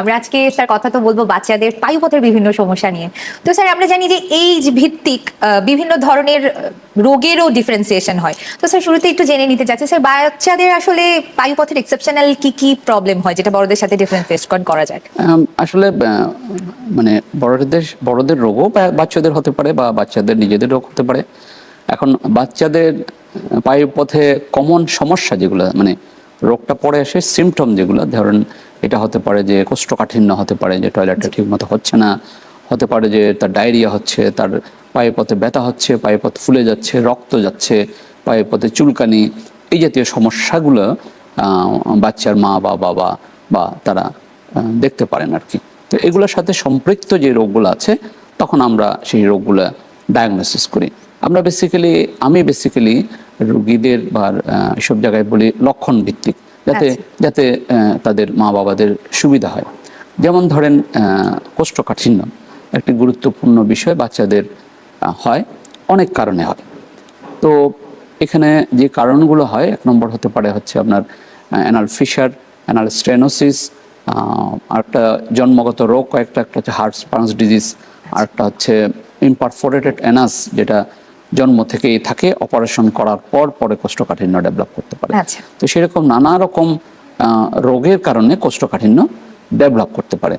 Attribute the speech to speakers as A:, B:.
A: আমরা আজকে স্যার কথা তো বলবো বাচ্চাদের পায়ুপথের বিভিন্ন সমস্যা নিয়ে। তো স্যার আমরা জানি যে এইজ ভিত্তিক বিভিন্ন ধরনের রোগেরও ডিফারেন্সিয়েশন হয়। তো স্যার শুরুতে একটু জেনে নিতে চাচ্ছি স্যার বাচ্চাদের আসলে পায়ুপথের এক্সেপশনাল কি কি প্রবলেম হয় যেটা বড়দের সাথে ডিফারেন্সিয়েট করা যায়?
B: আসলে মানে বড়দের রোগও বাচ্চাদের হতে পারে বা বাচ্চাদের নিজেদের রোগ হতে পারে। এখন বাচ্চাদের পায়ুপথে কমন সমস্যা যেগুলো মানে রোগটা পরে আসে সিমটম যেগুলো ধরেন এটা হতে পারে যে কোষ্ঠকাঠিন্য হতে পারে, যে টয়লেটটা ঠিক মতো হচ্ছে না, হতে পারে যে তার ডায়রিয়া হচ্ছে, তার পায়ুপথে ব্যথা হচ্ছে, পায়ুপথ ফুলে যাচ্ছে, রক্ত যাচ্ছে, পায়ুপথে চুলকানি, এই জাতীয় সমস্যাগুলো বাচ্চার মা বা বাবা বা তারা দেখতে পারেন আর কি। তো এগুলোর সাথে সম্পৃক্ত যে রোগগুলো আছে তখন আমরা সেই রোগগুলো ডায়াগনোসিস করি। আমি বেসিক্যালি রোগীদের বা এসব জায়গায় বলি লক্ষণ ভিত্তিক, যাতে তাদের মা বাবাদের সুবিধা হয়। যেমন ধরেন কোষ্ঠকাঠিন্য একটি গুরুত্বপূর্ণ বিষয় বাচ্চাদের হয়, অনেক কারণে হয়। তো এখানে যে কারণগুলো হয়, এক নম্বর হতে পারে হচ্ছে আপনার অ্যানাল ফিশার, অ্যানাল স্টেনোসিস, আরেকটা জন্মগত রোগ কয়েকটা, একটা হচ্ছে হার্ট স্পান্স ডিজিজ, আরেকটা হচ্ছে ইমপারফোরেটেড অ্যানাস, যেটা জন্ম থেকেই থাকে, অপারেশন করার পরে কোষ্ঠকাঠিন্য ডেভেলপ করতে পারে। তো সেরকম নানা রকম রোগের কারণে কোষ্ঠকাঠিন্য ডেভেলপ করতে পারে।